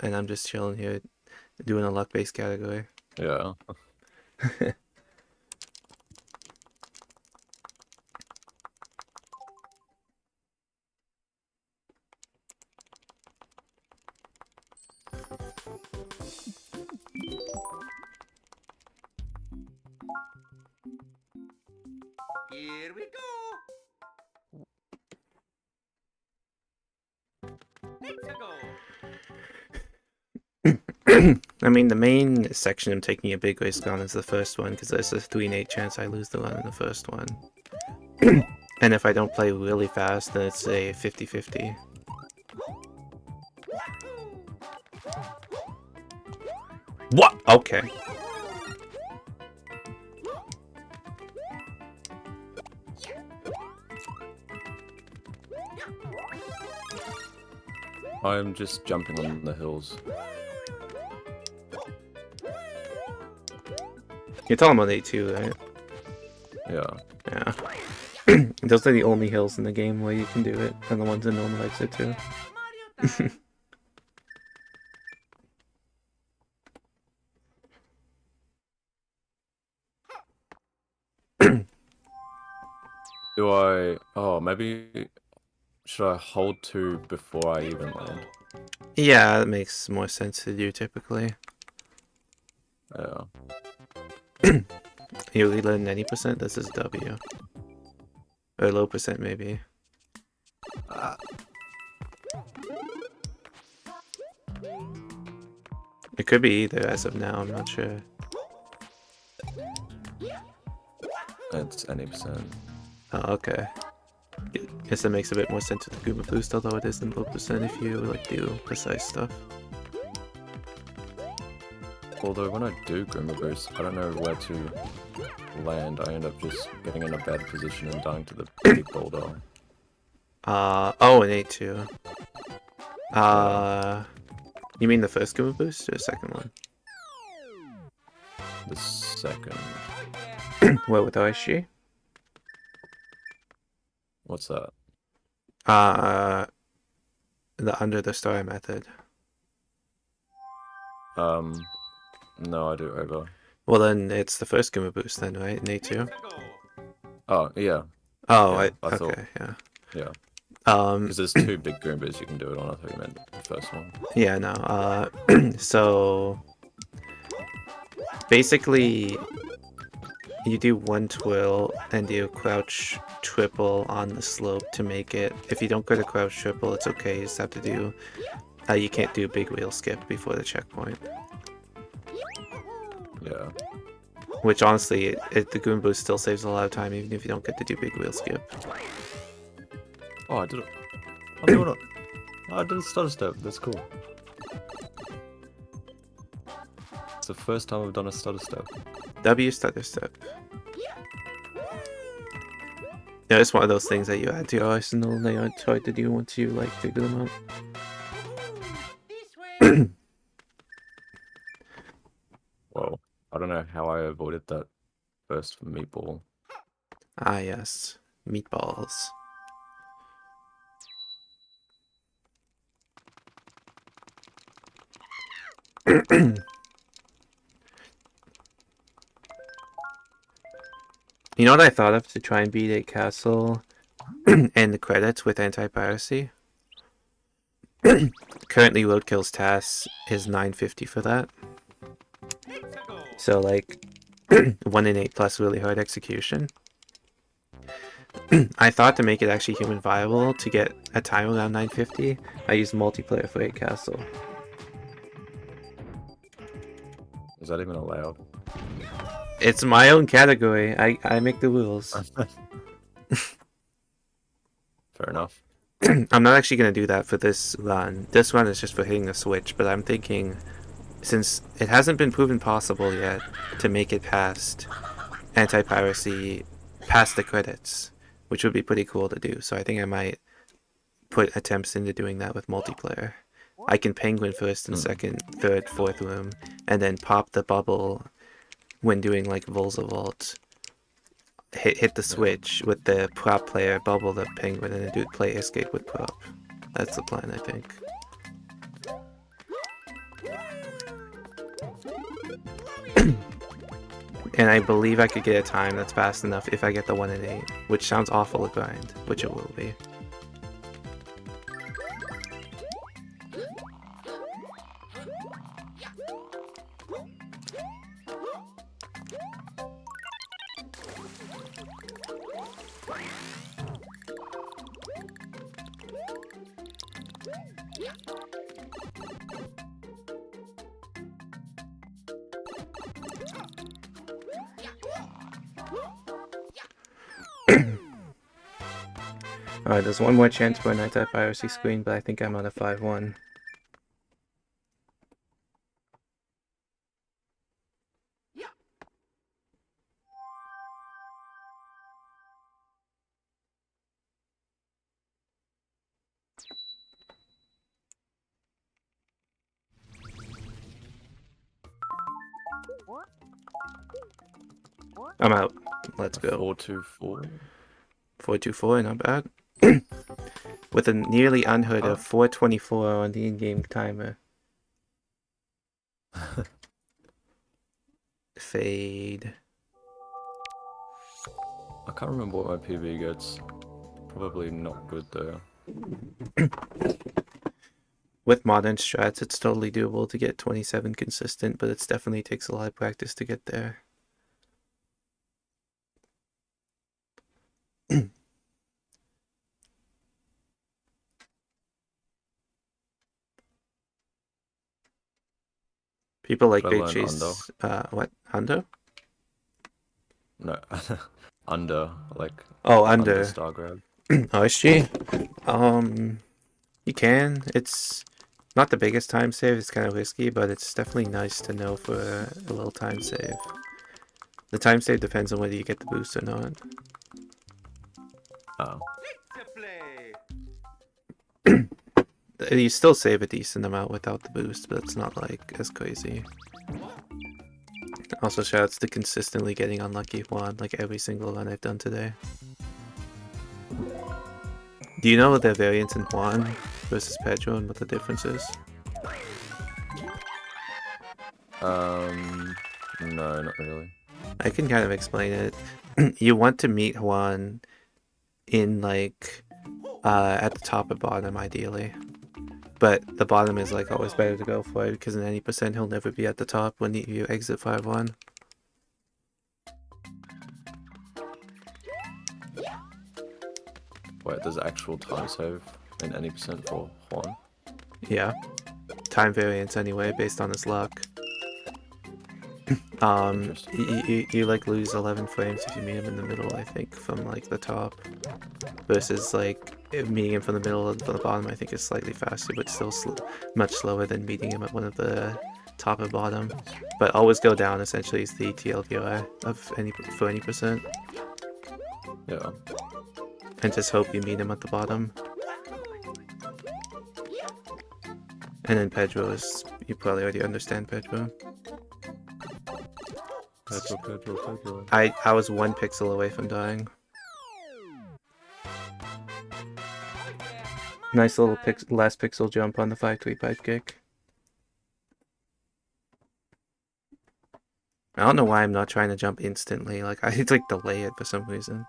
and I'm just chilling here doing a luck-based category. Yeah. Here we go. Let's go. I mean, the main section I'm taking a big risk on is the first one, because there's a 3 in 8 chance I lose the run in the first one. And if I don't play really fast, then it's a 50-50. What? Okay. I'm just jumping on the hills. You're talking about A2, right? Yeah. Yeah. Those are the only hills in the game where you can do it, and the ones that no one likes it too. Do I... Oh, maybe... Should I hold 2 before I even land? Yeah, that makes more sense to do typically. Yeah. You reload 90%? This is W. Or low percent, maybe. It could be either as of now, I'm not sure. It's any percent. Oh, okay. Guess that makes a bit more sense with the Goomba Boost, although it isn't low percent if you like do precise stuff. Although when I do Grimmer Boost, I don't know where to land. I end up just getting in a bad position and dying to the big boulder. Oh, an A2. You mean the first Goomba Boost or the second one? The second. What, with OSG? What's that? The under the star method. No, I do over. Well, then it's the first Goomba Boost then, right? An A2? Oh, yeah. Oh, Yeah, I okay, thought. yeah. Yeah. Because there's 2 big Goombas you can do it on. I thought you meant the first one. Yeah, no. So basically, you do 1 twirl and you crouch triple on the slope to make it. If you don't go to crouch triple, it's okay. You just have to do. You can't do big wheel skip before the checkpoint. Yeah. Which honestly, the Goon Boost still saves a lot of time, even if you don't get to do big wheel skip. Oh, I did it. I'm doing it. I did a stutter step. That's cool. It's the first time I've done a stutter step. W stutter step. Yeah, it's one of those things that you add to your arsenal and they are hard to do once you like figure them out. Whoa. I don't know how I avoided that first meatball. Ah, yes. Meatballs. You know what I thought of to try and beat a castle and the credits with Anti-Piracy? Currently Roadkill's task is 950 for that. So like 1 in 8 plus really hard execution. I thought to make it actually human viable to get a time around 950, I used multiplayer for 8 castle. Is that even allowed? It's my own category. I make the rules. Fair enough. I'm not actually going to do that for this run. This run is just for hitting the switch, but I'm thinking, since it hasn't been proven possible yet to make it past Anti-Piracy, past the credits, which would be pretty cool to do, so I think I might put attempts into doing that with multiplayer. I can penguin first and second, third, fourth room, and then pop the bubble when doing like Volza Vault. Hit the switch with the prop player, bubble the penguin, and then do play escape with prop. That's the plan, I think. And I believe I could get a time that's fast enough if I get the 1 in 8, which sounds awful to grind, which it will be. Alright, there's one more chance for an anti-piracy screen, but I think I'm on a 5-1. I'm out. Let's go. 424. 424, not bad. With a nearly unheard of 424 on the in-game timer. Fade. I can't remember what my PB gets. Probably not good though. With modern strats, it's totally doable to get 27 consistent, but it definitely takes a lot of practice to get there. People like Should I Big learn Chase. What? Hundo? No, under, like... Oh, under. Star grab. OSG? You can. It's not the biggest time save, it's kind of risky, but it's definitely nice to know for a little time save. The time save depends on whether you get the boost or not. Oh. You still save a decent amount without the boost, but it's not like as crazy. Also shouts to consistently getting unlucky Juan like every single run I've done today. Do you know the variance in Juan versus Pedro and what the difference is? No, not really. I can kind of explain it. You want to meet Juan in like at the top or bottom ideally. But the bottom is like always better to go for it because in any percent he'll never be at the top when you exit 5-1. Wait, there's actual time save in any percent for Juan? Yeah. Time variance anyway based on his luck. You like lose 11 frames if you meet him in the middle, I think, from like the top. Versus like meeting him from the middle and from the bottom, I think is slightly faster, but still much slower than meeting him at one of the top or bottom. But always go down essentially is the TLDR of for any percent. Yeah. And just hope you meet him at the bottom. And then Pedro is, you probably already understand Pedro. Pedro. I was 1 pixel away from dying. Nice little last pixel jump on the 5-3 pipe kick. I don't know why I'm not trying to jump instantly. Like I like delay it for some reason.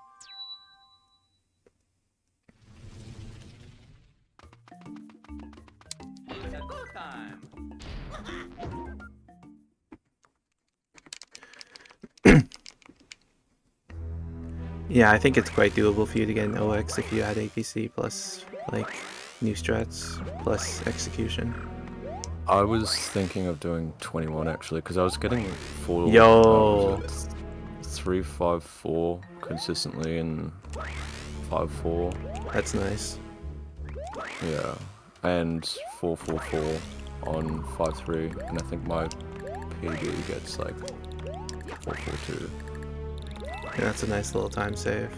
Yeah, I think it's quite doable for you to get an OX if you add APC plus like new strats plus execution. I was thinking of doing 21 actually, because I was getting 3-5-4 consistently and 5-4. That's nice. Yeah, and 4-4-4 on 5-3, and I think my PB gets like 4-4-2. Yeah, that's a nice little time save.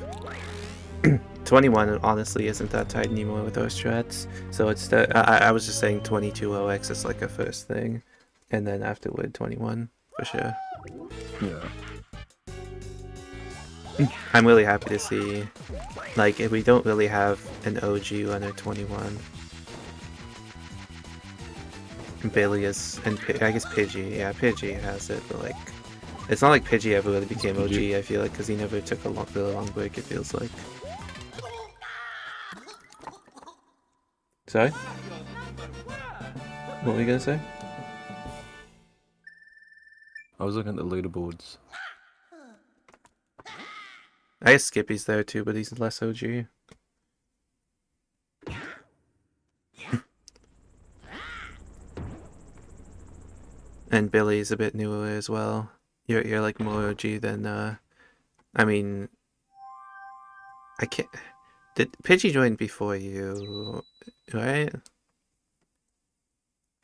21 honestly isn't that tight anymore with those strats, so it's I was just saying 22 OX is like a first thing, and then afterward 21 for sure. Yeah. I'm really happy to see, like, if we don't really have an OG runner 21. Bailey is, and I guess Pidgey. Yeah, Pidgey has it, but like, it's not like Pidgey ever really became OG. I feel like because he never took a really long break. It feels like. Sorry, what were you gonna say? I was looking at the leaderboards. I guess Skippy's there too, but he's less OG. And Billy's a bit newer as well. You're like more OG than I mean, I can't. Did Pidgey join before you, right?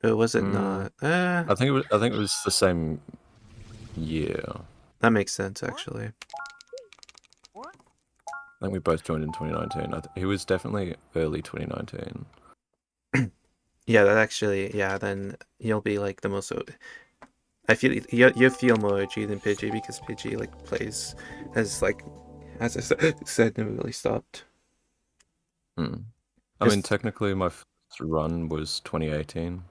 Or was it not? I think it was the same year. That makes sense actually. I think we both joined in 2019. He was definitely early 2019. Yeah, that actually, yeah. Then you'll be like the most. I feel you feel more OG than Pidgey because Pidgey like plays as like, as I said, never really stopped. I mean, technically, my first run was 2018,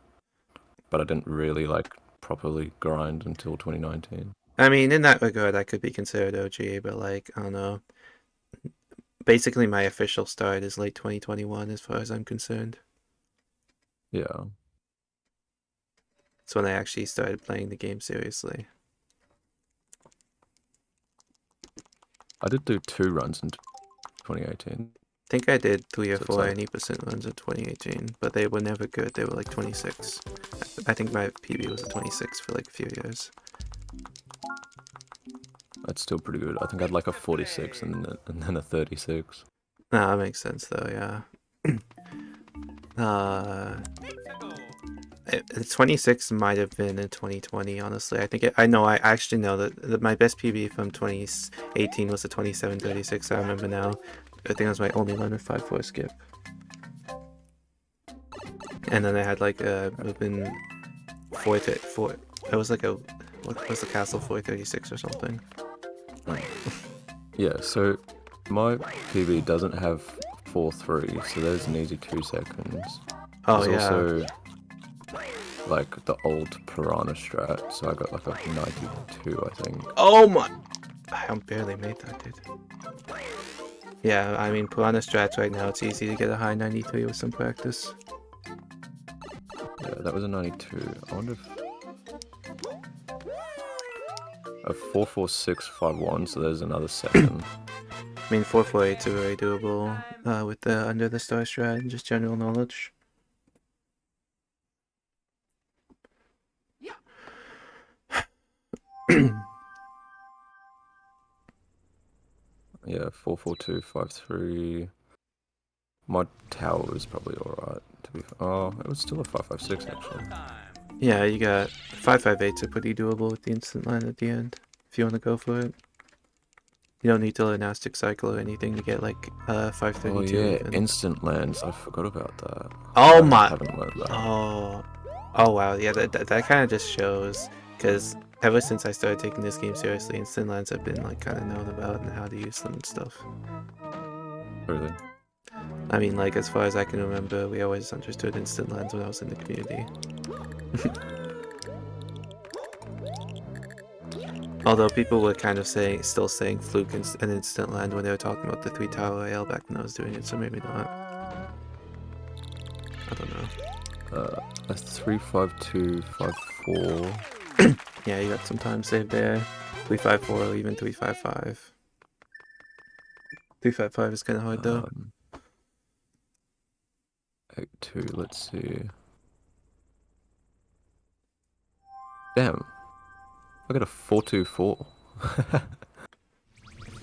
but I didn't really like properly grind until 2019. I mean, in that regard, I could be considered OG, but like, I don't know. Basically, my official start is late 2021, as far as I'm concerned. Yeah. It's when I actually started playing the game seriously. I did do 2 runs in 2018. I think I did 3 or So it's 4 like- 80% runs in 2018, but they were never good. They were like 26. I think my PB was a 26 for like a few years. That's still pretty good. I think I had like a 46 and then a 36. No, that makes sense though, yeah. 26 might have been in 2020, honestly. I actually know that my best PB from 2018 was a 27:36. I remember now. I think it was my only run with 5-4 skip. And then I had like a movement 4 to 4. It was like what was the castle 436 or something. Yeah, so my PB doesn't have 4-3, so there's an easy 2 seconds. Oh There's yeah. also like the old Piranha strat, so I got like a 92, I think. Oh my! I barely made that, dude. Yeah, I mean, Piranha strats right now, it's easy to get a high 93 with some practice. Yeah, that was a 92. I wonder if... A 4-4-6-5-1, so there's another 7. I mean, 448's are very doable with the under the star strat and just general knowledge. Yeah, 4-4-2-5-3. My tower was probably alright, to be fair. Oh, it was still a 5-5-6 actually. Yeah, you got 558's are pretty doable with the instant line at the end, if you want to go for it. You don't need to learn Aztec Cycle or anything to get like 532. Oh yeah, even. instant lands. I forgot about that. Oh I my! haven't learned that. Oh wow, yeah, that kind of just shows, because ever since I started taking this game seriously, instant lands have been like kind of known about and how to use them and stuff. Really? I mean, like, as far as I can remember, we always understood instant lands when I was in the community. Although people were kind of still saying fluke and instant land when they were talking about the 3 tower royale back when I was doing it, so maybe not. I don't know. A 3-5-2-5-4. Yeah, you got some time saved there. 3-5-4 or even 3-5-5. 3-5-5 is kind of hard though. 8-2, let's see. Damn. I got a 4-2-4.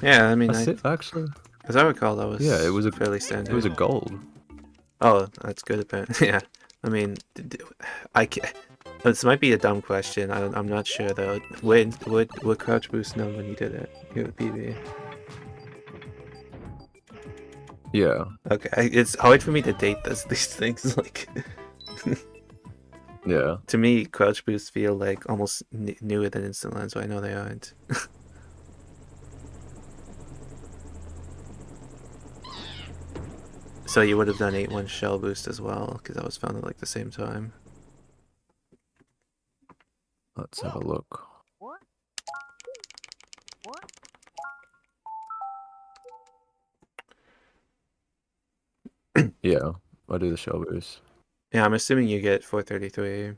Yeah, I mean, That's it, actually. as I recall, that was Yeah, it was a fairly standard. It was a gold. Oh, that's good. Apparently, yeah. I mean, this might be a dumb question. I'm not sure though. Would Crouch Boost know when you did it here with PB? Yeah. Okay, it's hard for me to date these things. Like, Yeah. to me, Crouch Boosts feel like almost newer than Instant Lands, but I know they aren't. So you would have done 8-1 Shell Boost as well, because that was found at like the same time. Let's have a look. Yeah, I do the shell boost. Yeah, I'm assuming you get 433.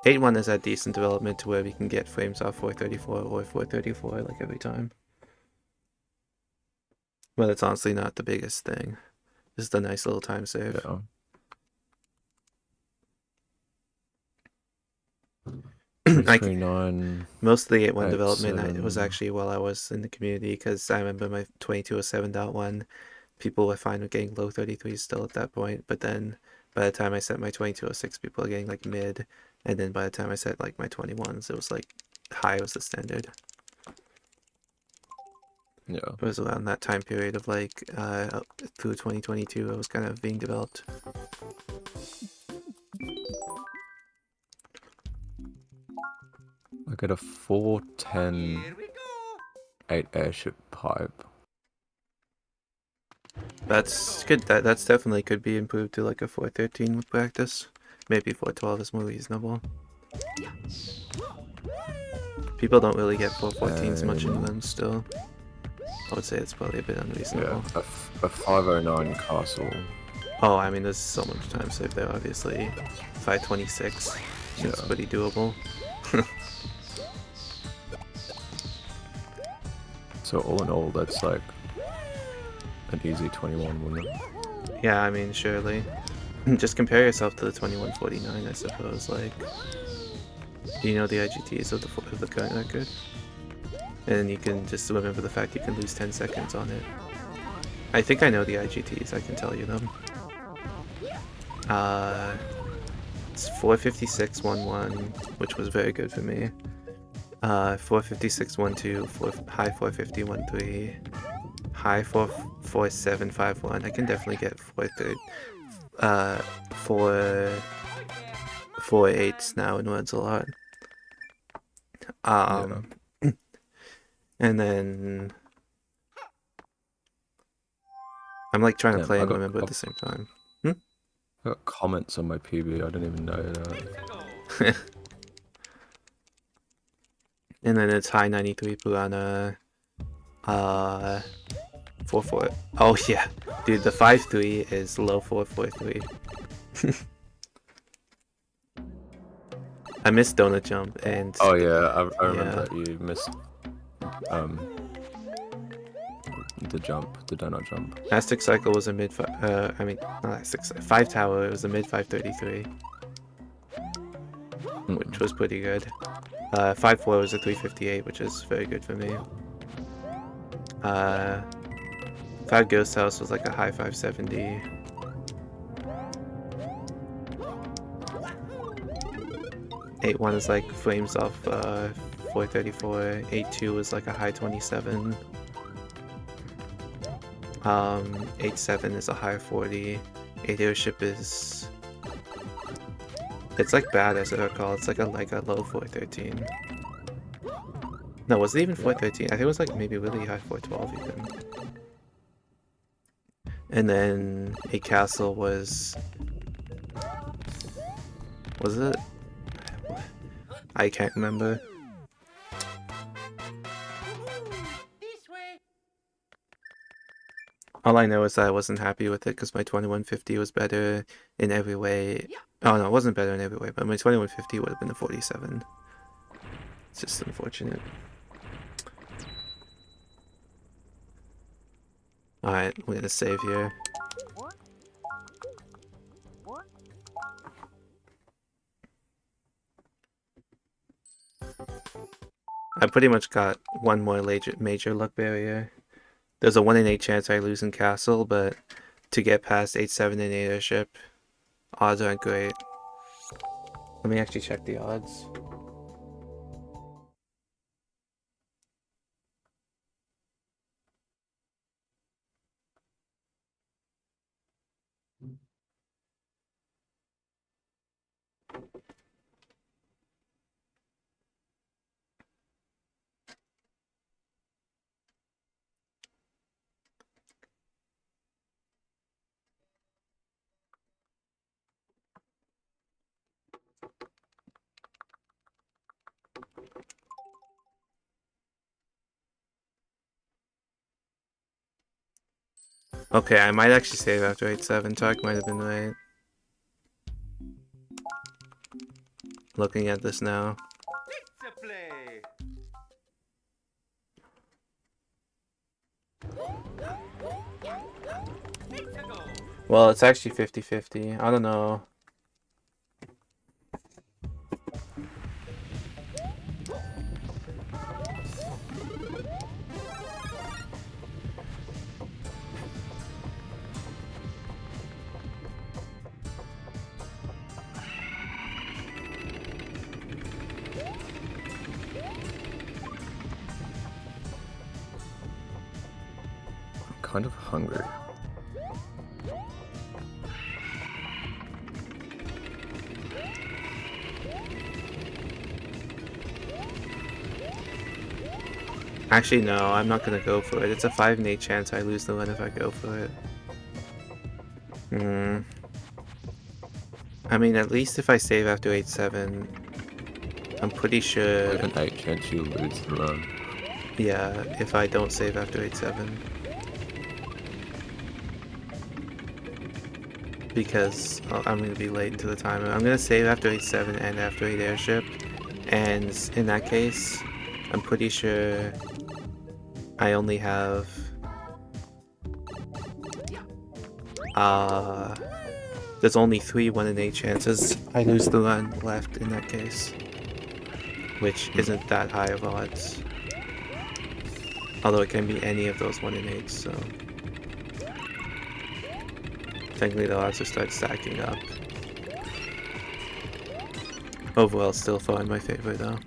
8.1 is at decent development to where we can get frames off 434 or 434 like every time. But it's honestly not the biggest thing. Just a nice little time save. Yeah. I 339. Most of the 8.1 development it was 87. actually while I was in the community, because I remember my 2207.1, people were fine with getting low 33s still at that point, but then by the time I set my 2206, people were getting like mid, and then by the time I set like my 21s, it was like high was the standard. Yeah. It was around that time period of like through 2022 it was kind of being developed. I get a 410 Here we go. 8 airship pipe. That's good. That's definitely could be improved to like a 413 with practice. Maybe 412 is more reasonable. People don't really get 414s much in them still. I would say it's probably a bit unreasonable. Yeah, a 509 castle. Oh, I mean, there's so much time saved there, obviously. 526 seems Yeah. pretty doable. So all in all, that's like an easy 21, wouldn't it? Yeah, I mean, surely. Just compare yourself to the 2149, I suppose. Like, do you know the IGTs of the current record? And then you can just remember the fact you can lose 10 seconds on it. I think I know the IGTs, I can tell you them. It's 456.11, which was very good for me. 456.12, high 450.13, high 447.51. I can definitely get 4.8s now in words a lot. And then I'm like trying to play and remember at the same time. I got comments on my PB, I didn't even know that. And then it's high 93 Purana. 4.4. Oh yeah, dude, the 5.3 is low 4.43. I missed donut jump and. Oh yeah, I remember that you missed the donut jump. Aztec Cycle was a mid. I mean, not Aztec. 5 Tower. It was a mid 533, which was pretty good. 5-4 was a 358, which is very good for me. 5 Ghost House was like a high 570. 8-1 is like flames off 434. 8-2 is like a high 27. 8-7 is a high 40. 8 Airship is... It's like bad as I recall. It's like a low 413. No, was it even 413? I think it was like maybe really high 412 even. And then 8 Castle was... Was it? I can't remember. This way. All I know is that I wasn't happy with it because my 2150 was better in every way. Oh no, it wasn't better in every way, but my 2150 would have been a 47. It's just unfortunate. Alright, we're gonna save here. I pretty much got one more major luck barrier. There's a 1 in 8 chance I lose in Castle, but to get past 8-7 in Airship, odds aren't great. Let me actually check the odds. Okay, I might actually save after 8-7. Tark might have been right. Looking at this now. Pizza play. Pizza go. Well, it's actually 50-50. I don't know. I'm kind of hungry. Actually, no, I'm not gonna go for it. It's a 5 in 8 chance I lose the run if I go for it. I mean, at least if I save after 8-7, I'm pretty sure... With an 8 chance you lose the run. Yeah, if I don't save after 8-7. Because I'm going to be late into the timer. I'm going to save after 8-7 and after 8 airship. And in that case, I'm pretty sure I only have... there's only 3 1 in 8 chances I lose the run left in that case. Which isn't that high of odds. Although it can be any of those 1 in 8s, so... Technically the odds will start stacking up. Overall, still far in my favor though.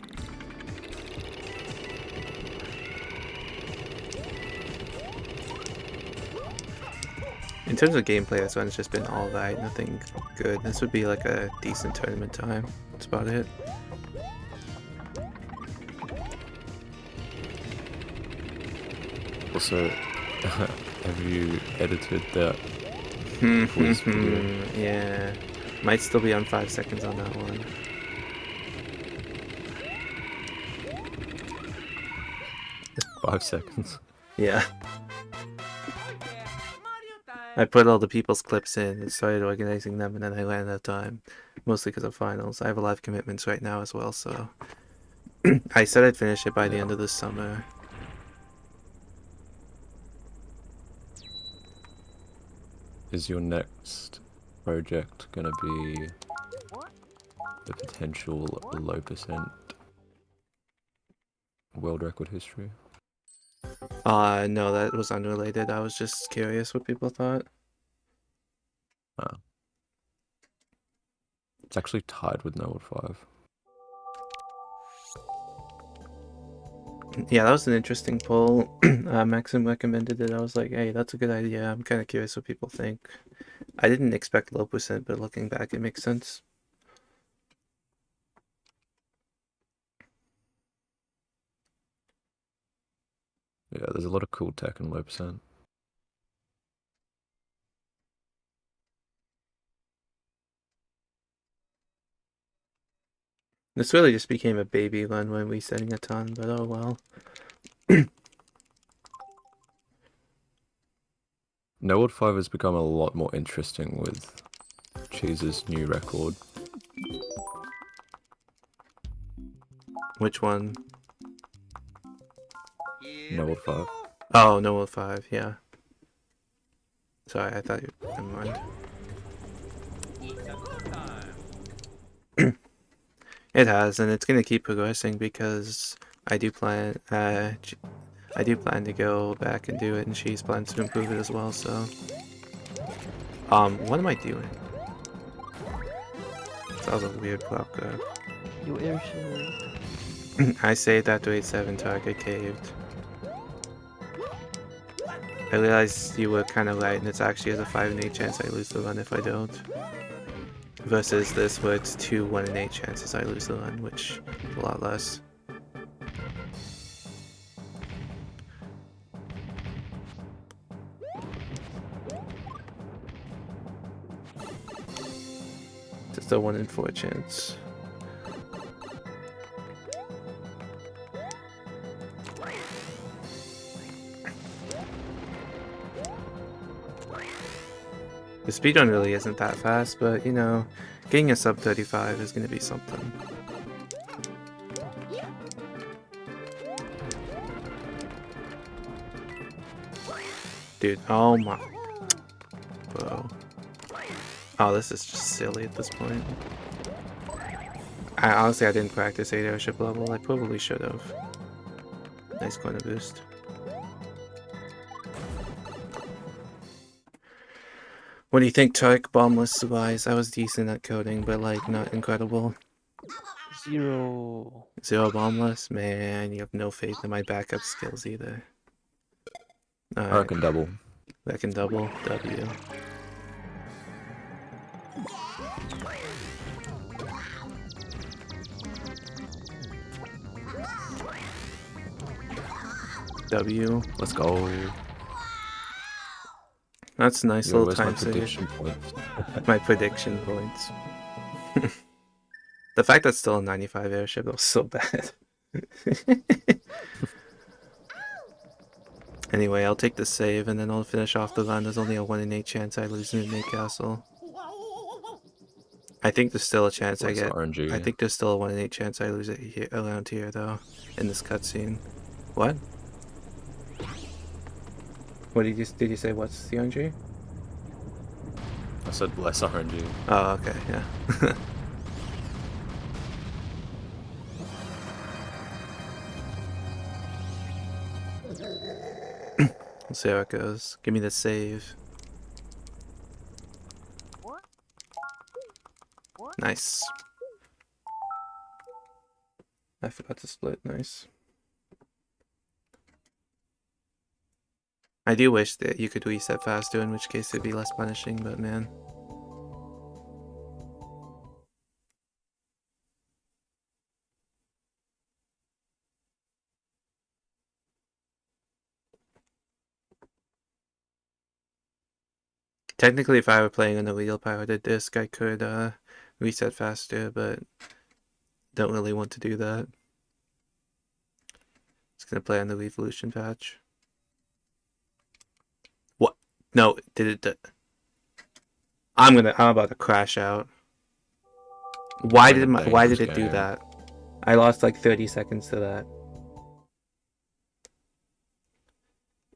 In terms of gameplay, this one's just been alright, nothing good. This would be like a decent tournament time. That's about it. Also, have you edited that quiz video? Yeah. Might still be on 5 seconds on that one. Five seconds. Yeah. Oh yeah, Mario time. I put all the people's clips in and started organizing them, and then I ran out of time. Mostly because of finals. I have a lot of commitments right now as well, so... I said I'd finish it by the end of this summer. Is your next project gonna be the potential low percent world record history? No, that was unrelated. I was just curious what people thought. It's actually tied with Note 5. Yeah, that was an interesting poll. Maxim recommended it. I was like, hey, that's a good idea. I'm kind of curious what people think. I didn't expect low percent, but looking back, it makes sense. Yeah, there's a lot of cool tech in low percent. This really just became a baby run when we setting a ton, but oh well. Note 5 has become a lot more interesting with Cheese's new record. Which one? Here Note we 5. go. Oh, no 5, yeah. Sorry, I thought you... Never mind. It's a good time. It has, and it's gonna keep progressing because I do plan to go back and do it, and she's plans to improve it as well. So, what am I doing? That was a weird prop grab. You airship. I saved after 8-7 target caved. I realized you were kind of right, and it's actually has a 5 in 8 chance I lose the run if I don't. Versus this, where it's 2 1 in 8 chances I lose the run, which is a lot less. Just a 1 in 4 chance. The speedrun really isn't that fast, but you know, getting a sub 35 is gonna be something. Dude, oh my. Whoa. Oh, this is just silly at this point. Honestly, I didn't practice 8 airship level. I probably should have. Nice corner boost. What do you think, Tark? Bombless wise, I was decent at coding, but like not incredible. 0. 0 bombless? Man, you have no faith in my backup skills either. I Alright, reckon double. that can double. W. W. Let's go. That's a nice Yo, little where's my time save. prediction points? My prediction points. The fact that's still a 95 airship, that was so bad. Anyway, I'll take the save and then I'll finish off the run. There's only a 1 in 8 chance I lose in Mid Castle. I think there's still a chance I get. RNG? I think there's still a 1 in 8 chance I lose it here, around here though, in this cutscene. What? What did you say? What's the RNG? I said less RNG. Oh, okay, yeah. We'll see how it goes. Give me the save. Nice. I forgot to split. Nice. I do wish that you could reset faster, in which case it'd be less punishing, but man. Technically, if I were playing on a wheel piloted disc, I could reset faster, but don't really want to do that. Just gonna play on the Revolution patch. What? No, did it? I'm about to crash out. Why did it do that? I lost like 30 seconds to that.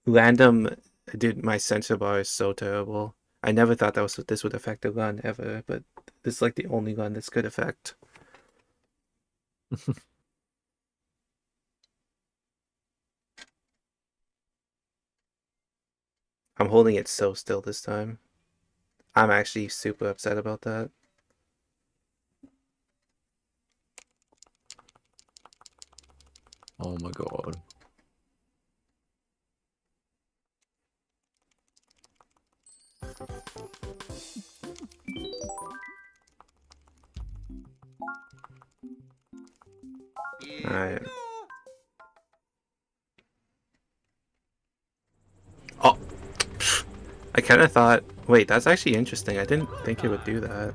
Random, dude, my sensor bar is so terrible. I never thought this would affect a run ever, but this is like the only run this could affect. I'm holding it so still this time. I'm actually super upset about that. Oh my god. Alright. Oh! I kind of thought... Wait, that's actually interesting. I didn't think it would do that.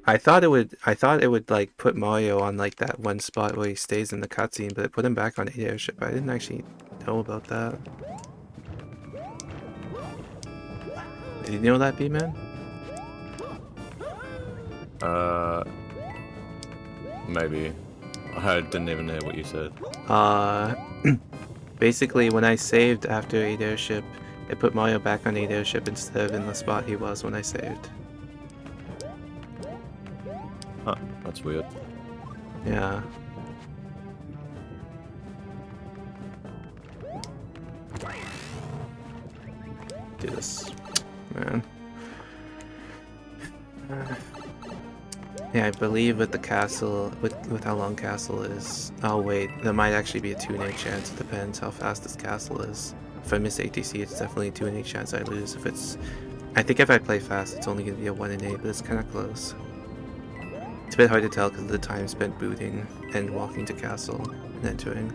I thought it would like put Mario on like that one spot where he stays in the cutscene, but it put him back on 8 airship. I didn't actually know about that. Did you know that, B-Man? Maybe. I didn't even hear what you said. Basically when I saved after 8 airship, it put Mario back on 8 airship instead of in the spot he was when I saved. Huh, that's weird. Yeah. Do this, man. Yeah, I believe with the castle, with how long castle is. Oh wait, there might actually be a 2 in 8 chance. It depends how fast this castle is. If I miss ATC, it's definitely a 2 in 8 chance I lose. If it's, I think if I play fast, it's only gonna be a 1 in 8, but it's kind of close. It's a bit hard to tell because of the time spent booting and walking to castle and entering.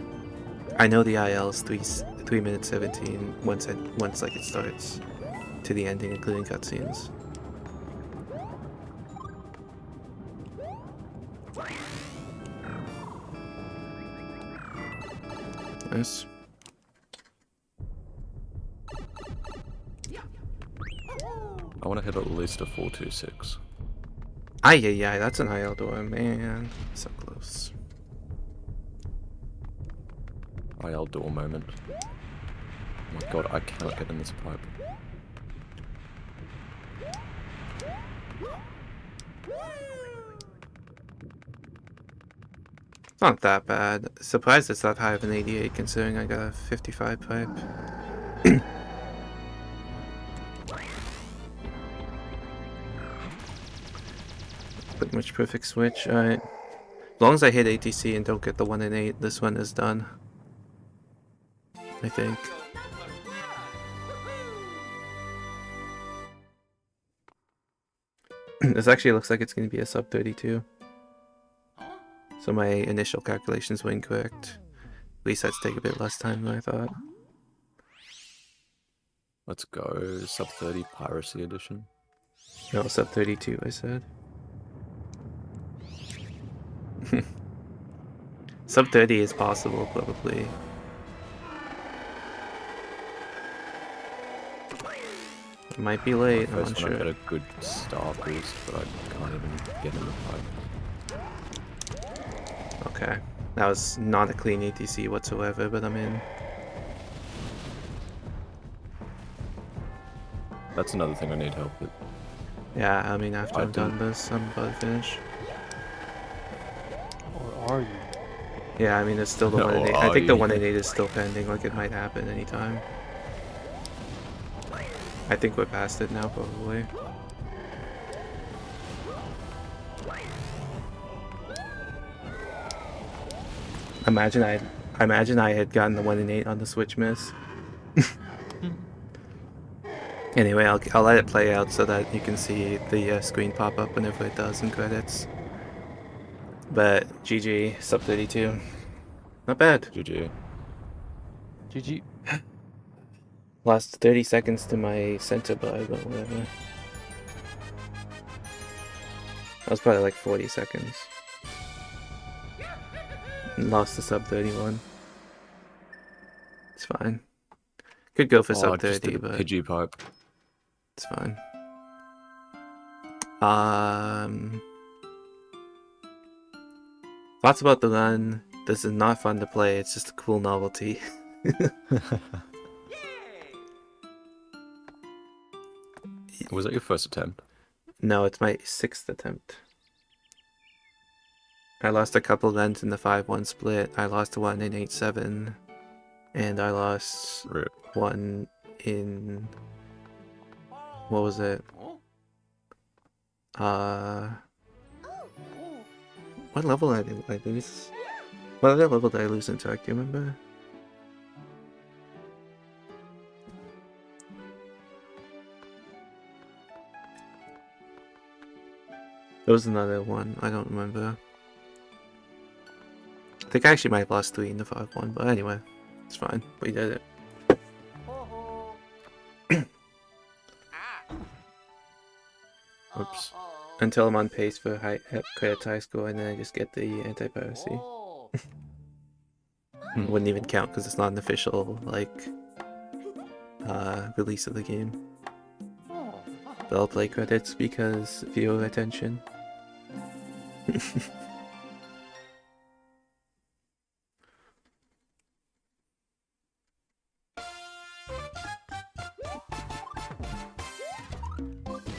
I know the IL is 3 minutes 17 once like it starts to the ending, including cutscenes. Nice. want to hit at least a 426. Ay, ay, ay, that's an IL door, man. So close. IL door moment. Oh my god, I cannot get in this pipe. It's not that bad. Surprised it's that high of an 88 considering I got a 55 pipe. Pretty much perfect switch. Alright. As long as I hit ATC and don't get the 1 in 8, this one is done. I think. This actually looks like it's going to be a sub 32. So my initial calculations were incorrect. At least that's take a bit less time than I thought. Let's go. Sub 30 Piracy Edition. No, sub 32 I said. Sub 30 is possible, probably. It might be late, I'm First not one I sure. get a good star boost, but I can't even get in the pipe. Okay. That was not a clean ATC whatsoever, but I'm in. That's another thing I need help with. Yeah, I mean, after I I'm done do. this, I'm about to finish. Or are you? Yeah, I mean, it's still the 1 in Or 8. I are think the you? 1 in 8 is still pending, like it might happen anytime. I think we're past it now, probably. Imagine I had gotten the 1 in 8 on the switch miss. Anyway, I'll let it play out so that you can see the screen pop up whenever it does in credits. But GG, sub 32. Not bad. GG. GG. Lost 30 seconds to my center bug or whatever. That was probably like 40 seconds. Lost to sub 31. It's fine. Could go for Oh, I sub just 30, did a but Pidgey pipe. it's fine. Thoughts about the run. This is not fun to play, it's just a cool novelty. Was that your first attempt? No, it's my 6th attempt. I lost a couple runs in the 5-1 split. I lost one in 8-7. And I lost Rip. one in... What was it? What level did I lose? What other level did I lose in Turk? Do you remember? There was another one. I don't remember. I think I actually might have lost 3 in the 5-1, but anyway, it's fine. We did it. Oops. Until I'm on pace for credit high score, and then I just get the anti-piracy. Wouldn't even count because it's not an official like release of the game. But I'll play credits because viewer attention.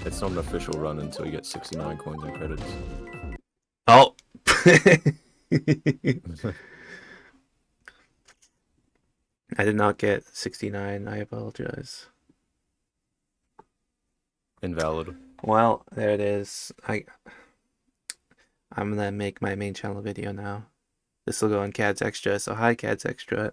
It's not an official run until you get 69 coins and credits. Oh. I did not get 69. I apologize. Invalid. Well, there it is. I'm gonna make my main channel video now. This will go on Cad's Extra. So hi, Cad's Extra.